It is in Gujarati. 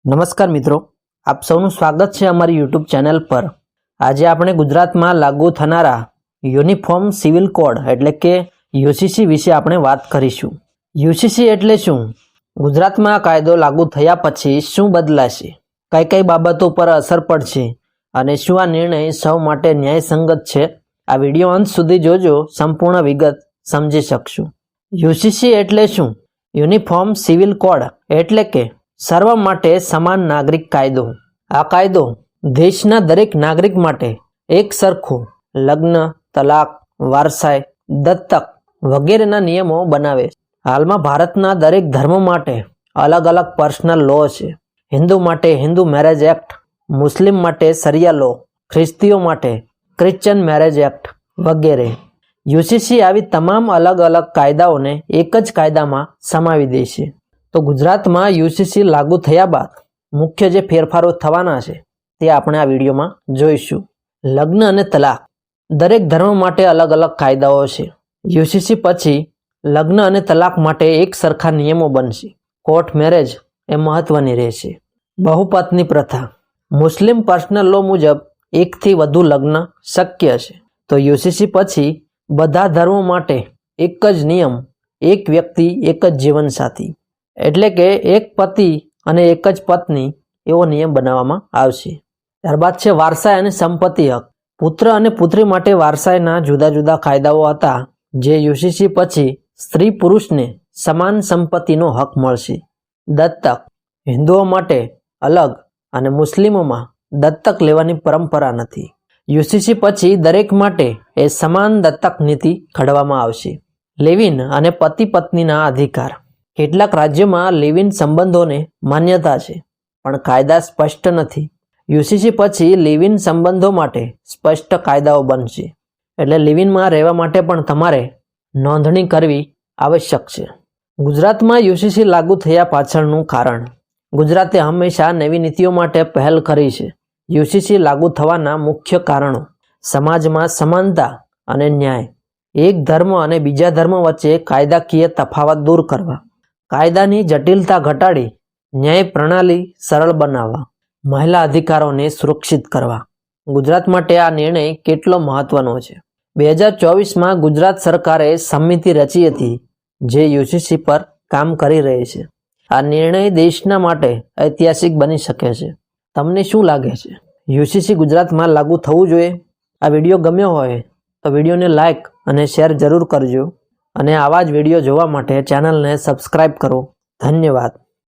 નમસ્કાર મિત્રો, આપ સૌનું સ્વાગત છે અમારી યુટ્યુબ ચેનલ પર। આજે આપણે ગુજરાતમાં લાગુ થનારા યુનિફોર્મ સિવિલ કોડ એટલે કે યુસીસી વિશે આપણે વાત કરીશું। યુસીસી એટલે શું? ગુજરાતમાં કાયદો લાગુ થયા પછી શું બદલાશે, કઈ કઈ બાબતો પર અસર પડશે અને શું આ નિર્ણય સૌ માટે ન્યાયસંગત છે? આ વિડીયો અંત સુધી જોજો, સંપૂર્ણ વિગત સમજી શકશું। યુસીસી એટલે શું? યુનિફોર્મ સિવિલ કોડ એટલે કે સર્વ માટે સમાન નાગરિક કાયદો। આ કાયદો દેશના દરેક નાગરિક માટે એક સરખો લગ્ન, તલાક, વારસાઈ, દત્તક વગેરેના નિયમો બનાવે છે। હાલમાં ભારતના દરેક ધર્મ માટે અલગ અલગ પર્સનલ લો છે। હિન્દુ માટે હિન્દુ મેરેજ એક્ટ, મુસ્લિમ માટે શરિયા લો, ખ્રિસ્તીઓ માટે ક્રિશ્ચિયન મેરેજ એક્ટ વગેરે। યુસીસી આવી તમામ અલગ અલગ કાયદાઓને એક જ કાયદામાં સમાવી દે છે। તો ગુજરાતમાં યુસીસી લાગુ થયા બાદ મુખ્ય જે ફેરફારો થવાના છે તે આપણે આ વિડીયોમાં જોઈશું। લગ્ન અને તલાક, દરેક ધર્મ માટે અલગ અલગ કાયદાઓ છે। યુસીસી પછી લગ્ન અને તલાક માટે એક સરખા નિયમો બનશે। કોર્ટ મેરેજ એ મહત્વની રહેશે। બહુપત્ની પ્રથા, મુસ્લિમ પર્સનલ લો મુજબ એકથી વધુ લગ્ન શક્ય છે। તો યુસીસી પછી બધા ધર્મો માટે એક જ નિયમ, એક વ્યક્તિ એક જ જીવનસાથી એટલે કે એક પતિ અને એક જ પત્ની એવો નિયમ બનાવવામાં આવશે। ત્યારબાદ છે વારસાઈ અને સંપત્તિ હક। પુત્ર અને પુત્રી માટે વારસાઈના જુદા જુદા કાયદાઓ હતા, જે યુસીસી પછી સ્ત્રી પુરુષને સમાન સંપત્તિનો હક મળશે। દત્તક, હિન્દુઓ માટે અલગ અને મુસ્લિમોમાં દત્તક લેવાની પરંપરા નથી। યુસીસી પછી દરેક માટે એ સમાન દત્તક નીતિ ઘડવામાં આવશે। લિવ ઇન અને પતિ પત્નીના અધિકાર, કેટલાક રાજ્યોમાં લિવ ઇન સંબંધોને માન્યતા છે, પણ કાયદા સ્પષ્ટ નથી। યુસીસી પછી લિવ ઇન સંબંધો માટે સ્પષ્ટ કાયદાઓ બનશે, એટલે લિવ ઇનમાં રહેવા માટે પણ તમારે નોંધણી કરવી આવશ્યક છે। ગુજરાતમાં યુસીસી લાગુ થયા પાછળનું કારણ, ગુજરાતે હંમેશા નવી નીતિઓ માટે પહેલ કરી છે। યુસીસી લાગુ થવાના મુખ્ય કારણો, સમાજમાં સમાનતા અને ન્યાય, એક ધર્મ અને બીજા ધર્મ વચ્ચે કાયદાકીય તફાવત દૂર કરવા, કાયદાની જટિલતા ઘટાડી ન્યાય પ્રણાલી સરળ બનાવવા, મહિલા અધિકારોને સુરક્ષિત કરવા। ગુજરાત માટે આ નિર્ણય કેટલો મહત્વનો છે? 2024માં ગુજરાત સરકારે સમિતિ રચી હતી જે યુસીસી પર કામ કરી રહી છે। આ નિર્ણય દેશના માટે ઐતિહાસિક બની શકે છે। તમને શું લાગે છે, યુસીસી ગુજરાતમાં લાગુ થવું જોઈએ? આ વિડીયો ગમ્યો હોય તો વિડીયોને લાઇક અને શેર જરૂર કરજો, અને આવા જ વિડીયો જોવા માટે ચેનલને સબસ્ક્રાઇબ કરો। ધન્યવાદ।